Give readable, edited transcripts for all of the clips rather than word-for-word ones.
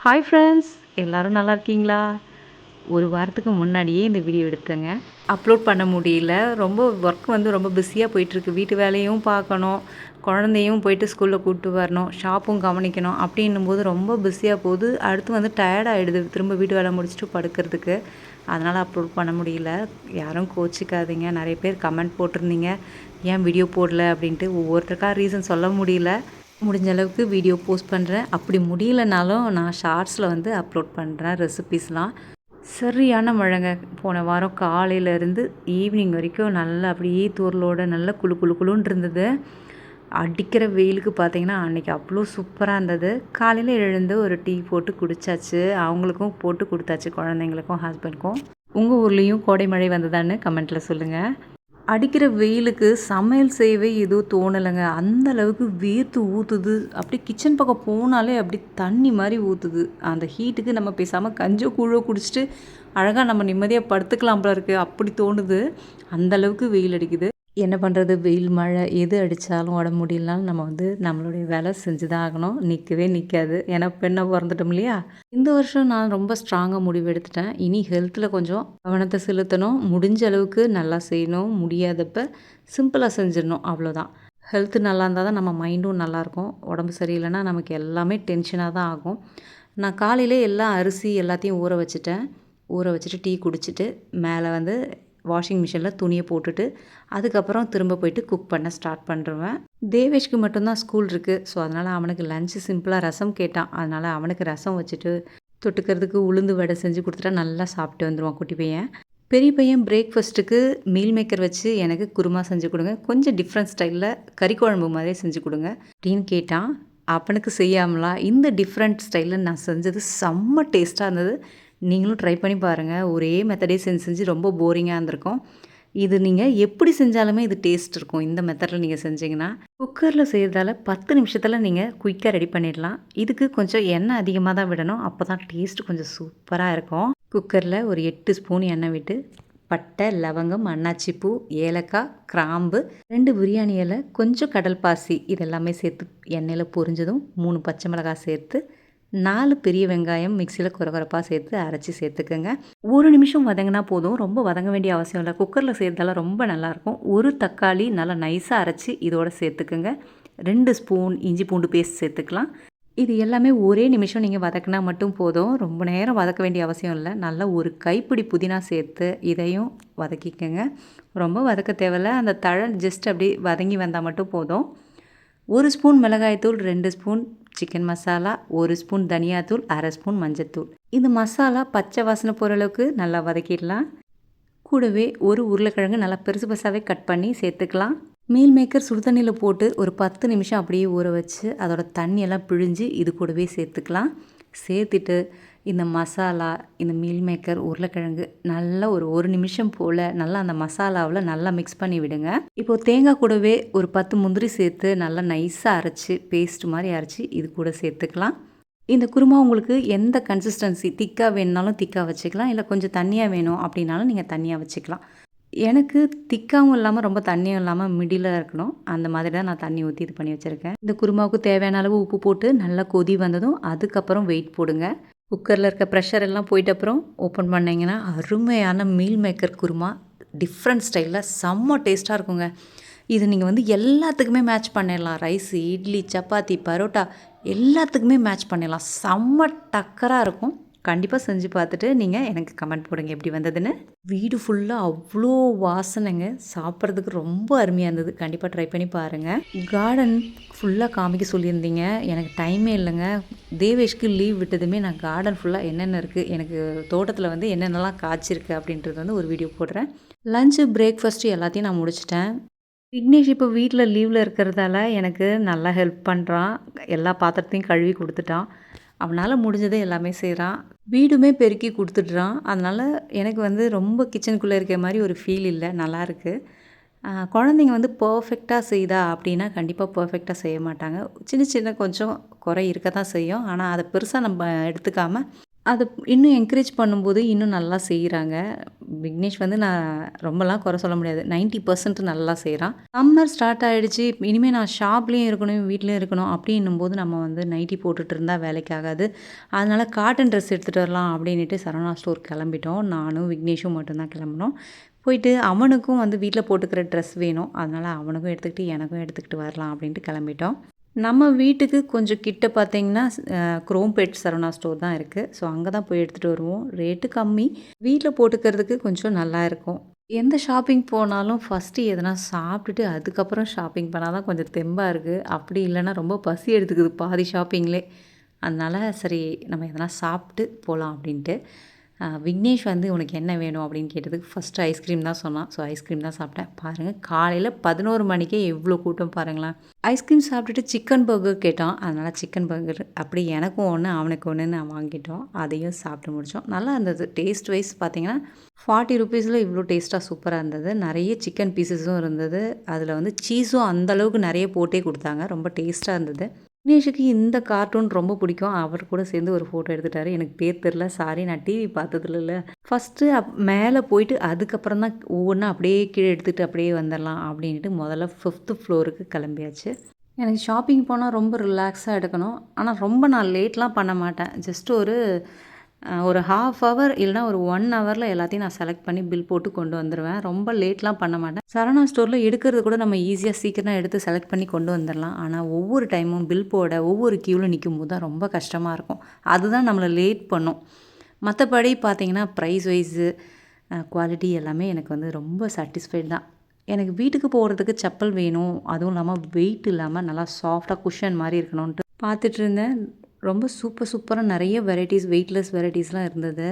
Hi friends, எல்லாரும் நல்லா இருக்கீங்களா? ஒரு வாரத்துக்கு முன்னாடியே இந்த வீடியோ எடுத்தேங்க. அப்லோட் பண்ண முடியல. ரொம்ப ஒர்க் ரொம்ப பிஸியாக போயிட்டுருக்கு. வீட்டு வேலையும் பார்க்கணும், குழந்தையும் போயிட்டு ஸ்கூலில் கூப்பிட்டு வரணும், ஷாப்பும் கவனிக்கணும் அப்படின்னும்போது ரொம்ப பிஸியாக போகுது. அடுத்து டயர்ட் ஆகிடுது திரும்ப வீட்டு வேலை முடிச்சுட்டு படுக்கிறதுக்கு. அதனால் அப்லோட் பண்ண முடியல. யாரும் கோச்சிக்காதீங்க. நிறைய பேர் கமெண்ட் போட்டிருந்தீங்க, ஏன் வீடியோ போடல அப்படின்ட்டு. ஒவ்வொருத்தருக்கா ரீசன் சொல்ல முடியல. முடிஞ்ச அளவுக்கு வீடியோ போஸ்ட் பண்ணுறேன். அப்படி முடியலனாலும் நான் ஷார்ட்ஸில் அப்லோட் பண்ணுறேன் ரெசிபீஸ்லாம். சரியான மழைங்க. போன வாரம் காலையிலேருந்து ஈவினிங் வரைக்கும் நல்லா அப்படியே தூரலோட நல்லா குளு குளு குளுன்னு இருந்தது. அடிக்கிற வெயிலுக்கு பார்த்தீங்கன்னா அன்றைக்கி அவ்வளோ சூப்பராக இருந்தது. காலையில் எழுந்து ஒரு டீ போட்டு குடித்தாச்சு. அவங்களுக்கும் போட்டு கொடுத்தாச்சு, குழந்தைங்களுக்கும் ஹஸ்பண்டுக்கும். உங்கள் ஊர்லேயும் கோடை மழை வந்ததான்னு கமெண்ட்டில் சொல்லுங்கள். அடிக்கிற வெயிலுக்கு சமையல் செய்யவே எதுவும் தோணலைங்க. அந்த அளவுக்கு வேர்த்து ஊற்றுது. அப்படியே கிச்சன் பக்கம் போனாலே அப்படி தண்ணி மாதிரி ஊற்றுது. அந்த ஹீட்டுக்கு நம்ம பேசாமல் கஞ்சோ கூழோ குடிச்சிட்டு அழகாக நம்ம நிம்மதியாக படுத்துக்கலாம் போல இருக்குது. அப்படி தோணுது. அந்தளவுக்கு வெயில் அடிக்குது. என்ன பண்ணுறது, வெயில் மழை எது அடித்தாலும் உடம்பு முடியலனாலும் நம்ம நம்மளுடைய வேலை செஞ்சு தான் ஆகணும். நிற்கவே நிற்காது. ஏன்னா பெண்ணாக பிறந்துட்டோம் இல்லையா? இந்த வருஷம் நான் ரொம்ப ஸ்ட்ராங்காக முடிவு எடுத்துட்டேன். இனி ஹெல்த்தில் கொஞ்சம் கவனத்தை செலுத்தணும். முடிஞ்ச அளவுக்கு நல்லா செய்யணும். முடியாதப்ப சிம்பிளாக செஞ்சிடணும், அவ்வளோதான். ஹெல்த்து நல்லா இருந்தால் தான் நம்ம மைண்டும் நல்லாயிருக்கும். உடம்பு சரியில்லைன்னா நமக்கு எல்லாமே டென்ஷனாக தான் ஆகும். நான் காலையிலே எல்லா அரிசி எல்லாத்தையும் ஊற வச்சுட்டேன். ஊற வச்சுட்டு டீ குடிச்சிட்டு மேலே வாஷிங் மிஷினில் துணியை போட்டுட்டு அதுக்கப்புறம் திரும்ப போயிட்டு குக் பண்ண ஸ்டார்ட் பண்ணுறேன். தேவேஷ்க்கு மட்டும்தான் ஸ்கூல் இருக்குது. ஸோ அதனால் அவனுக்கு லஞ்சு சிம்பிளாக ரசம் கேட்டான். அதனால் அவனுக்கு ரசம் வச்சுட்டு தொட்டுக்கிறதுக்கு உளுந்து வடை செஞ்சு கொடுத்துட்டா நல்லா சாப்பிட்டு வந்துடுவான் குட்டி பையன். பெரிய பையன் பிரேக்ஃபாஸ்ட்டுக்கு மீல் மேக்கர் வச்சு எனக்கு குருமா செஞ்சு கொடுங்க, கொஞ்சம் டிஃப்ரெண்ட் ஸ்டைலில் கறி குழம்பு மாதிரியே செஞ்சு கொடுங்க அப்படின்னு கேட்டான். அவனுக்கு செய்யாமலா இந்த டிஃப்ரெண்ட் ஸ்டைலில் நான் செஞ்சது செம்ம டேஸ்ட்டாக இருந்தது. நீங்களும் ட்ரை பண்ணி பாருங்கள். ஒரே மெத்தடே செஞ்சு ரொம்ப போரிங்காக இருந்திருக்கும். இது நீங்கள் எப்படி செஞ்சாலுமே இது டேஸ்ட் இருக்கும். இந்த மெத்தடில் நீங்கள் செஞ்சிங்கன்னா குக்கரில் செய்கிறதால 10 நிமிஷத்தில் நீங்கள் குயிக்காக ரெடி பண்ணிடலாம். இதுக்கு கொஞ்சம் எண்ணெய் அதிகமாக தான் விடணும். அப்போ தான் டேஸ்ட் கொஞ்சம் சூப்பராக இருக்கும். குக்கரில் ஒரு 8 ஸ்பூன் எண்ணெய் விட்டு பட்டை, லவங்கம், அன்னாச்சிப்பூ, ஏலக்காய், கிராம்பு, 2 பிரியாணி இலை, கொஞ்சம் கடல் பாசி இதெல்லாமே சேர்த்து எண்ணெயில் பொரிஞ்சதும் 3 பச்சை மிளகாய் சேர்த்து 4 பெரிய வெங்காயம் மிக்சியில் குறகுறப்பாக சேர்த்து அரைச்சி சேர்த்துக்கோங்க. 1 நிமிஷம் வதங்கினா போதும். ரொம்ப வதங்க வேண்டிய அவசியம் இல்லை. குக்கரில் செய்கிறதால ரொம்ப நல்லாயிருக்கும். ஒரு தக்காளி நல்லா நைஸாக அரைச்சி இதோட சேர்த்துக்குங்க. 2 ஸ்பூன் இஞ்சி பூண்டு பேஸ்ட் சேர்த்துக்கலாம். இது எல்லாமே ஒரே நிமிஷம் நீங்கள் வதக்கினா மட்டும் போதும். ரொம்ப நேரம் வதக்க வேண்டிய அவசியம் இல்லை. நல்லா ஒரு கைப்பிடி புதினா சேர்த்து இதையும் வதக்கிக்கோங்க. ரொம்ப வதக்க தேவையில்லை. அந்த தழை ஜஸ்ட் அப்படி வதங்கி வந்தால் மட்டும் போதும். 1 ஸ்பூன் மிளகாய்த்தூள், 2 ஸ்பூன் சிக்கன் மசாலா, 1 ஸ்பூன் தனியாத்தூள், 1/2 ஸ்பூன் மஞ்சத்தூள். இந்த மசாலா பச்சை வாசனை போகிற அளவுக்கு நல்லா வதக்கிடலாம். கூடவே ஒரு உருளைக்கிழங்கு நல்லா பெருசு பெருசாகவே கட் பண்ணி சேர்த்துக்கலாம். மீல் மேக்கர் சுடுதண்ணியில் போட்டு ஒரு 10 நிமிஷம் அப்படியே ஊற வச்சு அதோட தண்ணியெல்லாம் பிழிஞ்சு இது கூடவே சேர்த்துக்கலாம். சேர்த்துட்டு இந்த மசாலா, இந்த மீல் மேக்கர், உருளைக்கிழங்கு நல்லா ஒரு நிமிஷம் போல் நல்லா அந்த மசாலாவில் நல்லா மிக்ஸ் பண்ணி விடுங்க. இப்போது தேங்காய் கூடவே ஒரு 10 முந்திரி சேர்த்து நல்லா நைஸாக அரைச்சி பேஸ்ட் மாதிரி அரைச்சி இது கூட சேர்த்துக்கலாம். இந்த குருமா உங்களுக்கு எந்த கன்சிஸ்டன்சி திக்காக வேணுனாலும் திக்காக வச்சுக்கலாம். இல்லை கொஞ்சம் தண்ணியாக வேணும் அப்படின்னாலும் நீங்கள் தண்ணியாக வச்சுக்கலாம். எனக்கு திக்காகவும் இல்லாமல் ரொம்ப தண்ணியும் இல்லாமல் மிடிலாக இருக்கணும். அந்த மாதிரி தான் நான் தண்ணி ஊற்றி இது பண்ணி வச்சுருக்கேன். இந்த குருமாவுக்கு தேவையான அளவு உப்பு போட்டு நல்லா கொதி வந்ததும் அதுக்கப்புறம் வெயிட் போடுங்க. குக்கரில் இருக்க ப்ரெஷர் எல்லாம் போயிட்ட அப்புறம் ஓப்பன் பண்ணிங்கன்னா அருமையான மீல் மேக்கர் குருமா டிஃப்ரெண்ட் ஸ்டைலில் செம்ம டேஸ்ட்டாக இருக்குங்க. இது நீங்கள் எல்லாத்துக்குமே மேட்ச் பண்ணிடலாம். ரைஸு, இட்லி, சப்பாத்தி, பரோட்டா எல்லாத்துக்குமே மேட்ச் பண்ணிடலாம். செம்ம டக்கராக இருக்கும். கண்டிப்பாக செஞ்சு பார்த்துட்டு நீங்கள் எனக்கு கமெண்ட் போடுங்க எப்படி வந்ததுன்னு. வீடு ஃபுல்லாக அவ்வளோ வாசனைங்க. சாப்பிட்றதுக்கு ரொம்ப அருமையாக இருந்தது. கண்டிப்பாக ட்ரை பண்ணி பாருங்கள். கார்டன் ஃபுல்லாக காமிக்க சொல்லியிருந்தீங்க. எனக்கு டைமே இல்லைங்க. தேவேஷ்க்கு லீவ் விட்டதுமே நான் கார்டன் ஃபுல்லாக என்னென்ன இருக்குது, எனக்கு தோட்டத்தில் என்னென்னலாம் காய்ச்சிருக்கு அப்படின்றது ஒரு வீடியோ போடுறேன். லஞ்சு, பிரேக்ஃபாஸ்ட்டு எல்லாத்தையும் நான் முடிச்சிட்டேன். விக்னேஷ் இப்போ வீட்டில் லீவில் இருக்கிறதால எனக்கு நல்லா ஹெல்ப் பண்ணுறான். எல்லா பாத்திரத்தையும் கழுவி கொடுத்துட்டான். அவனால் முடிஞ்சதை எல்லாமே செய்கிறான். வீடுமே பெருக்கி கொடுத்துட்றான். அதனால் எனக்கு ரொம்ப கிச்சனுக்குள்ளே இருக்க மாதிரி ஒரு ஃபீல் இல்லை. நல்லாயிருக்கு. குழந்தைங்க பர்ஃபெக்டாக செய்தா அப்படின்னா கண்டிப்பாக பர்ஃபெக்டாக செய்ய மாட்டாங்க. சின்ன சின்ன கொஞ்சம் குறை இருக்க தான் செய்யும். ஆனால் அதை பெருசாக நம்ம எடுத்துக்காமல் அது இன்னும் என்கரேஜ் பண்ணும்போது இன்னும் நல்லா செய்றாங்க. விக்னேஷ் வந்து நான் ரொம்பலாம் குறை சொல்ல முடியாது. 90% நல்லா செய்றான். சம்மர் ஸ்டார்ட் ஆயிடுச்சு. இனிமே நான் ஷாப்லயும் இருக்கணும், வீட்லயும் இருக்கணும் அப்டின்னும்போது நம்ம வந்து நைட்டி போட்டுட்டு இருந்தா வேலைக்கு ஆகாது. அதனால காட்டன் ட்ரெஸ் எடுத்துட்டு வரலாம் அப்டின்னுட்டு சரவணா ஸ்டோர் கிளம்பிட்டோம். நானும் விக்னேஷும் மட்டும் தான் கிளம்புனோம். போயிட்டு அவனுக்கும் வந்து வீட்ல போட்டுக்கிற ட்ரெஸ் வேணும். அதனால அவனுக்கும் எடுத்துக்கிட்டு, எனக்கும் எடுத்துக்கிட்டு வரலாம் அப்டின்ட்டு கிளம்பிட்டோம். நம்ம வீட்டுக்கு கொஞ்சம் கிட்ட பார்த்தீங்கன்னா, குரோம்பேட் சரவணா ஸ்டோர் தான் இருக்கு. ஸோ அங்க தான் போய் எடுத்துட்டு வருவோம். ரேட்டு கம்மி. வீட்ல போட்டுக்கிறதுக்கு கொஞ்சம் நல்லாயிருக்கும். எந்த ஷாப்பிங் போனாலும் ஃபஸ்ட்டு எதனா சாப்பிட்டுட்டு அதுக்கப்புறம் ஷாப்பிங் பண்ணா தான் கொஞ்சம் தெம்பா இருக்கு. அப்படி இல்லன்னா ரொம்ப பசி எடுத்துக்குது பாதி ஷாப்பிங்லே. அதனால சரி நம்ம எதனா சாப்பிட்டு போலாம் அப்படின்ட்டு. விக்னேஷ் வந்து "உனக்கு என்ன வேணும்?" அப்படின்னு கேட்டதுக்கு ஃபஸ்ட்டு ஐஸ்கிரீம் தான் சொன்னான். ஸோ ஐஸ்கிரீம் தான் சாப்பிட்டேன். பாருங்கள் காலையில் 11 மணிக்கே எவ்வளோ கூட்டம் பாருங்களேன். ஐஸ்கிரீம் சாப்பிட்டுட்டு சிக்கன் பர்கர் கேட்டான். அதனால் சிக்கன் பர்கர் அப்படி எனக்கும் ஒன்று அவனுக்கு ஒன்றுன்னு நான் வாங்கிட்டோம். அதையும் சாப்பிட்டு முடித்தோம். நல்லா இருந்தது. டேஸ்ட் வைஸ் பார்த்தீங்கன்னா 40 ருபீஸில் இவ்வளோ டேஸ்ட்டாக சூப்பராக இருந்தது. நிறைய சிக்கன் பீசஸும் இருந்தது. அதில் வந்து சீஸும் அந்தளவுக்கு நிறைய போட்டே கொடுத்தாங்க. ரொம்ப டேஸ்ட்டாக இருந்தது. விக்னேஷுக்கு இந்த கார்ட்டூன் ரொம்ப பிடிக்கும். அவர் கூட சேர்ந்து ஒரு ஃபோட்டோ எடுத்துட்டாரு. எனக்கு பேர் தெரில. சாரி நான் டிவி பார்த்ததில்லல்ல. ஃபஸ்ட்டு மேலே போயிட்டு அதுக்கப்புறம் தான் ஒவ்வொன்றா அப்படியே கீழே எடுத்துகிட்டு அப்படியே வந்துடலாம் அப்படின்ட்டு முதல்ல 5th ஃப்ளோருக்கு கிளம்பியாச்சு. எனக்கு ஷாப்பிங் போனால் ரொம்ப ரிலாக்ஸாக எடுக்கணும். ஆனால் ரொம்ப நான் லேட்லாம் பண்ண மாட்டேன். ஜஸ்ட் ஒரு 1/2 ஹவர் இல்லைனா ஒரு 1 ஹவரில் எல்லாத்தையும் நான் செலக்ட் பண்ணி பில் போட்டு கொண்டு வந்துடுவேன். ரொம்ப லேட்லாம் பண்ண மாட்டேன். சரவணா ஸ்டோரில் எடுக்கிறது கூட நம்ம ஈஸியாக சீக்கிரம் எடுத்து செலக்ட் பண்ணி கொண்டு வந்துடலாம். ஆனால் ஒவ்வொரு டைமும் பில் போட ஒவ்வொரு க்யூவில் நிற்கும்போது தான் ரொம்ப கஷ்டமாக இருக்கும். அதுதான் நம்மளை லேட் பண்ணும். மற்றபடி பார்த்தீங்கன்னா ப்ரைஸ் வைஸு குவாலிட்டி எல்லாமே எனக்கு வந்து ரொம்ப சாட்டிஸ்ஃபைட் தான். எனக்கு வீட்டுக்கு போகிறதுக்கு செப்பல் வேணும். அதுவும் இல்லாமல் வெயிட் இல்லாமல் நல்லா சாஃப்டாக குஷன் மாதிரி இருக்கணுன்ட்டு பார்த்துட்டு இருந்தேன். ரொம்ப சூப்பராக நிறைய வெரைட்டிஸ் வெயிட்லெஸ் வெரைட்டிஸ்லாம் இருந்தது.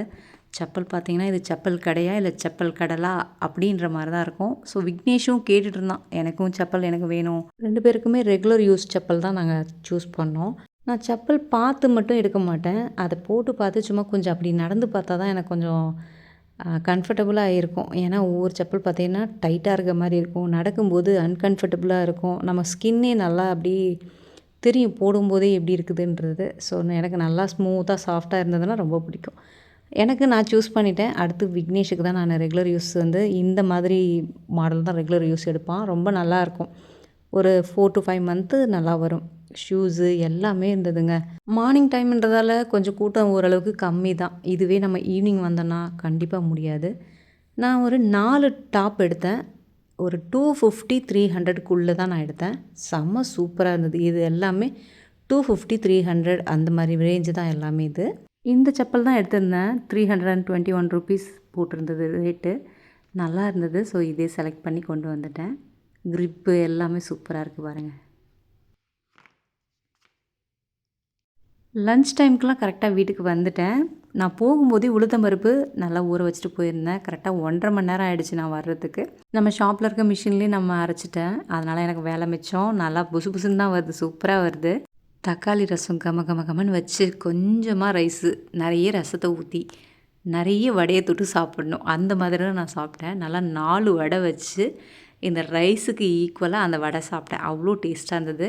செப்பல் பார்த்தீங்கன்னா இது செப்பல் கடையா இல்லை செப்பல் கடலா அப்படின்ற மாதிரி தான் இருக்கும். ஸோ விக்னேஷும் கேட்டுட்டு இருந்தான் எனக்கும் செப்பல் எனக்கு வேணும். 2 பேருக்குமே ரெகுலர் யூஸ் செப்பல் தான் நாங்கள் சூஸ் பண்ணோம். நான் செப்பல் பார்த்து மட்டும் எடுக்க மாட்டேன். அதை போட்டு பார்த்து சும்மா கொஞ்சம் அப்படி நடந்து பார்த்தா தான் எனக்கு கொஞ்சம் கம்ஃபர்டபுளாக இருக்கும். ஏன்னா ஒவ்வொரு செப்பல் பார்த்தீங்கன்னா டைட்டாக இருக்க மாதிரி இருக்கும். நடக்கும்போது அன்கம்ஃபர்டபுளாக இருக்கும். நம்ம ஸ்கின்னே நல்லா அப்படி தெரியும் போடும்போதே எப்படி இருக்குதுன்றது. ஸோ எனக்கு நல்லா ஸ்மூத்தாக சாஃப்டாக இருந்ததுன்னா ரொம்ப பிடிக்கும். எனக்கு நான் சூஸ் பண்ணிட்டேன். அடுத்து விக்னேஷுக்கு தான் நான் ரெகுலர் யூஸ் வந்து இந்த மாதிரி மாடல் தான் ரெகுலர் யூஸ் எடுப்பான். ரொம்ப நல்லாயிருக்கும். ஒரு 4 to 5 மந்த்து நல்லா வரும். ஷூஸு எல்லாமே இருந்ததுங்க. மார்னிங் டைம்ன்றதால கொஞ்சம் கூட்டம் ஓரளவுக்கு கம்மி தான். இதுவே நம்ம ஈவினிங் வந்தோன்னா கண்டிப்பாக முடியாது. நான் ஒரு 4 டாப் எடுத்தேன். ஒரு 250, 300க்குள்ளே தான் நான் எடுத்தேன். செம்ம சூப்பராக இருந்தது. இது எல்லாமே 250, 300 அந்த மாதிரி ரேஞ்சு தான் எல்லாமே இது. இந்த செப்பல் தான் எடுத்திருந்தேன். 321 ருபீஸ் போட்டிருந்தது ரேட்டு. நல்லா இருந்தது. ஸோ இதே செலக்ட் பண்ணி கொண்டு வந்துட்டேன். க்ரிப்பு எல்லாமே சூப்பராக இருக்குது பாருங்கள். லன்ச் டைமுக்குலாம் கரெக்டாக வீட்டுக்கு வந்துட்டேன். நான் போகும்போதே உளுத்தம்பருப்பு நல்லா ஊற வச்சுட்டு போயிருந்தேன். கரெக்டாக 1.5 மணி நேரம் ஆகிடுச்சு நான் வர்றதுக்கு. நம்ம ஷாப்பில் இருக்க மிஷின்லேயே நம்ம அரைச்சிட்டேன். அதனால் எனக்கு வேலை மிச்சம். நல்லா புசு புசுன்னு தான் வருது. சூப்பராக வருது. தக்காளி ரசம் கமன்னு வச்சு கொஞ்சமாக ரைஸு நிறைய ரசத்தை ஊற்றி நிறைய வடையை தொட்டு சாப்பிடணும். அந்த மாதிரி தான் நான் சாப்பிட்டேன். நல்லா 4 வடை வச்சு இந்த ரைஸுக்கு ஈக்குவலாக அந்த வடை சாப்பிட்டேன். அவ்வளோ டேஸ்ட்டாக இருந்தது.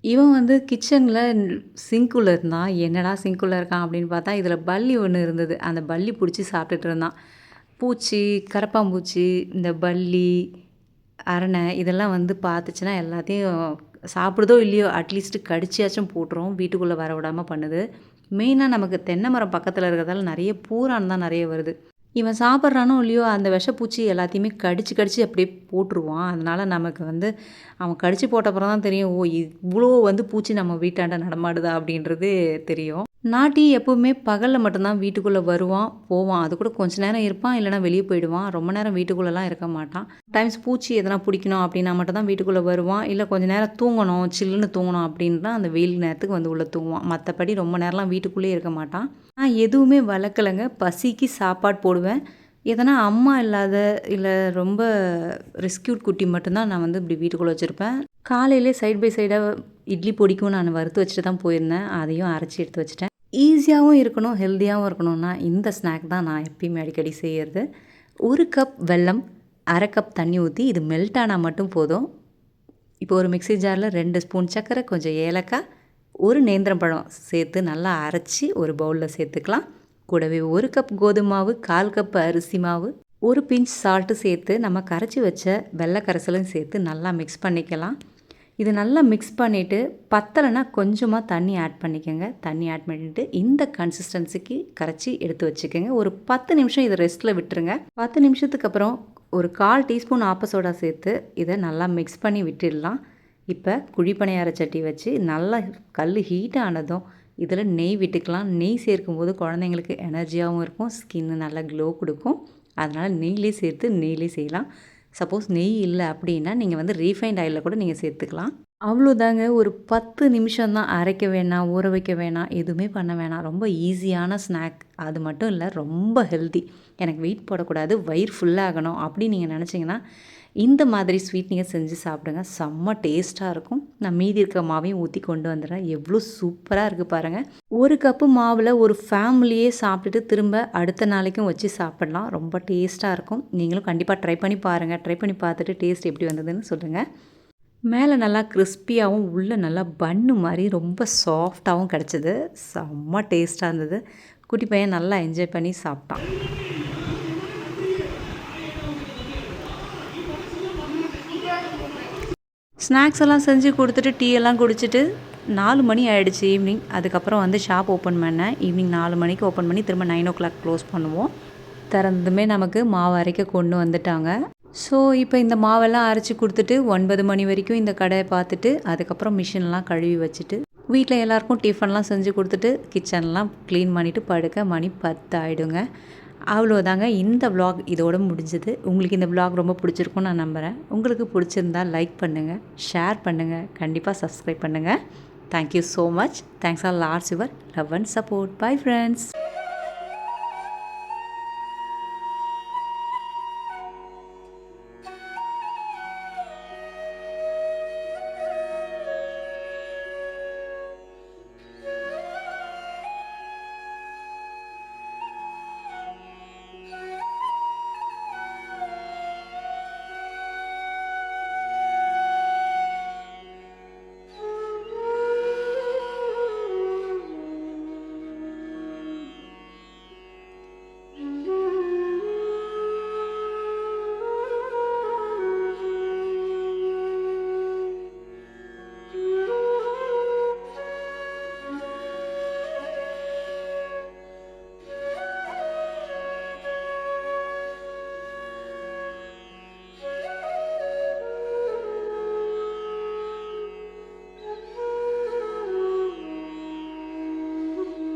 இவன் வந்து கிச்சனில் சிங்க்குள்ளே இருந்தான். என்னடா சிங்க்குள்ளே இருக்கான் அப்படின்னு பார்த்தா இதில் பல்லி ஒன்று இருந்தது. அந்த பல்லி பிடிச்சி சாப்பிட்டுட்டு இருந்தான். பூச்சி, கரப்பான்பூச்சி, இந்த பல்லி, அரணை இதெல்லாம் வந்து பார்த்துச்சுன்னா எல்லாத்தையும் சாப்பிடுதோ இல்லையோ அட்லீஸ்ட்டு கடிச்சியாச்சும் போட்டுரும். வீட்டுக்குள்ளே வர விடாமல் பண்ணுது. மெயினாக நமக்கு தென்னை மரம் பக்கத்தில் இருக்கிறதால நிறைய பூரான் தான் நிறைய வருது. இவன் சாப்பிட்றானோ இல்லையோ அந்த விஷப்பூச்சி எல்லாத்தையுமே கடிச்சு அப்படியே போட்டுருவான். அதனால் நமக்கு வந்து அவன் கடிச்சு போட்டப்புறம் தான் தெரியும், ஓ இவ்வளோ வந்து பூச்சி நம்ம வீட்டாண்ட நடமாடுதா அப்படின்றது தெரியும். நாட்டி எப்போவுமே பகலில் மட்டும்தான் வீட்டுக்குள்ளே வருவான், போவான். அது கூட கொஞ்ச நேரம் இருப்பான், இல்லைனா வெளியே போயிடுவான். ரொம்ப நேரம் வீட்டுக்குள்ளெலாம் இருக்க மாட்டான். டைம்ஸ் பூச்சி எதனா பிடிக்கணும் அப்படின்னா மட்டும் தான் வீட்டுக்குள்ளே வருவான். இல்லை கொஞ்சம் நேரம் தூங்கணும், சில்லுன்னு தூங்கணும் அப்படின்னா அந்த வெயில் நேரத்துக்கு வந்து உள்ளே தூங்குவான். மற்றபடி ரொம்ப நேரம்லாம் வீட்டுக்குள்ளேயே இருக்க மாட்டான். நான் எதுவுமே வளர்க்கலைங்க. பசிக்கு சாப்பாடு போடுவேன். எதனா அம்மா இல்லாத இல்லை ரொம்ப ரெஸ்க்யூட் குட்டி மட்டும்தான் நான் வந்து இப்படி வீட்டுக்குள்ளே வச்சுருப்பேன். காலையிலே சைட் பை சைடாக இட்லி பொடிக்கும் நான் வறுத்து வச்சுட்டு தான் போயிருந்தேன். அதையும் அரைச்சி எடுத்து வச்சுட்டேன். ஈஸியாகவும் இருக்கணும், ஹெல்த்தியாகவும் இருக்கணும்னா இந்த ஸ்நாக் தான் நான் எப்பயுமே அடிக்கடி செய்கிறது. 1 கப் வெல்லம், 1/2 கப் தண்ணி ஊற்றி இது மெல்ட் ஆனால் மட்டும் போதும். இப்போ ஒரு மிக்ஸி ஜாரில் 2 ஸ்பூன் சர்க்கரை, கொஞ்சம் ஏலக்காய், ஒரு நேந்திரம் பழம் சேர்த்து நல்லா அரைச்சி ஒரு பவுலில் சேர்த்துக்கலாம். கூடவே 1 கப் கோதுமை மாவு, 1/4 கப் அரிசி மாவு, ஒரு பிஞ்ச் சால்ட்டு சேர்த்து நம்ம கரைச்சி வச்ச வெள்ளை கரைசலும் சேர்த்து நல்லா மிக்ஸ் பண்ணிக்கலாம். இது நல்லா மிக்ஸ் பண்ணிவிட்டு பத்தலைன்னா கொஞ்சமாக தண்ணி ஆட் பண்ணிக்கோங்க. தண்ணி ஆட் பண்ணிவிட்டு இந்த கன்சிஸ்டன்சிக்கு கரைச்சி எடுத்து வச்சுக்கோங்க. ஒரு 10 நிமிஷம் இதை ரெஸ்ட்டில் விட்டுருங்க. 10 நிமிஷத்துக்கு அப்புறம் ஒரு 1/4 டீஸ்பூன் ஆப்ப சோடா சேர்த்து இதை நல்லா மிக்ஸ் பண்ணி விட்டுடலாம். இப்போ குழிப்பணியார சட்டி வச்சு நல்லா கல் ஹீட் ஆனதும் இதில் நெய் விட்டுக்கலாம். நெய் சேர்க்கும்போது குழந்தைங்களுக்கு எனர்ஜியாகவும் இருக்கும், ஸ்கின்னு நல்லா க்ளோ கொடுக்கும். அதனால் நெய்லேயே சேர்த்து நெய்லேயே செய்யலாம். சப்போஸ் நெய் இல்லை அப்படின்னா நீங்கள் வந்து ரீஃபைண்ட் ஆயிலில் கூட நீங்கள் சேர்த்துக்கலாம். அவ்வளோதாங்க. ஒரு 10 நிமிஷம் தான். அரைக்க வேணாம், ஊற வைக்க வேணாம், எதுவுமே பண்ண வேணாம். ரொம்ப ஈஸியான ஸ்நாக். அது மட்டும் இல்லை, ரொம்ப ஹெல்தி. எனக்கு வெயிட் போடக்கூடாது, வயிறு ஃபுல்லாகணும் அப்படின்னு நீங்கள் நினச்சிங்கன்னா இந்த மாதிரி ஸ்வீட் நீங்கள் செஞ்சு சாப்பிடுங்க. செம்ம டேஸ்ட்டாக இருக்கும். நான் மீதி இருக்க மாவையும் ஊற்றி கொண்டு வந்துடுறேன். எவ்வளோ சூப்பராக இருக்குது பாருங்கள். 1 கப்பு மாவில் ஒரு ஃபேமிலியே சாப்பிட்டுட்டு திரும்ப அடுத்த நாளைக்கும் வச்சு சாப்பிட்லாம். ரொம்ப டேஸ்ட்டாக இருக்கும். நீங்களும் கண்டிப்பாக ட்ரை பண்ணி பாருங்கள். ட்ரை பண்ணி பார்த்துட்டு டேஸ்ட் எப்படி வந்ததுன்னு சொல்லுங்கள். மேலே நல்லா கிறிஸ்பியாகவும் உள்ளே நல்லா பன்னு மாதிரி ரொம்ப சாஃப்டாகவும் கிடச்சிது. செம்ம டேஸ்ட்டாக இருந்தது. குட்டி பையன் நல்லா என்ஜாய் பண்ணி சாப்பிட்டான். ஸ்நாக்ஸ் எல்லாம் செஞ்சு கொடுத்துட்டு டீ எல்லாம் குடிச்சிட்டு 4 மணி ஆகிடுச்சு ஈவினிங். அதுக்கப்புறம் வந்து ஷாப் ஓப்பன் பண்ணேன். ஈவினிங் 4 மணிக்கு ஓப்பன் பண்ணி திரும்ப 9 o'clock க்ளோஸ் பண்ணுவோம். திறந்துமே நமக்கு மாவு அரைக்க கொண்டு வந்துட்டாங்க. ஸோ இப்போ இந்த மாவெல்லாம் அரைச்சி கொடுத்துட்டு 9 மணி வரைக்கும் இந்த கடையை பார்த்துட்டு அதுக்கப்புறம் மிஷின்லாம் கழுவி வச்சுட்டு வீட்டில் எல்லாேருக்கும் டிஃபன்லாம் செஞ்சு கொடுத்துட்டு கிச்சன்லாம் க்ளீன் பண்ணிவிட்டு படுக்க மணி 10 ஆகிடுங்க. அவ்வளோதாங்க. இந்த விலாக் இதோட முடிஞ்சது. உங்களுக்கு இந்த விலாக் ரொம்ப பிடிச்சிருக்கும்னு நான் நம்புகிறேன். உங்களுக்கு பிடிச்சிருந்தா லைக் பண்ணுங்கள், ஷேர் பண்ணுங்கள், கண்டிப்பாக சப்ஸ்கிரைப் பண்ணுங்கள். Thank you so much. Thanks all lots your love and support. Bye friends.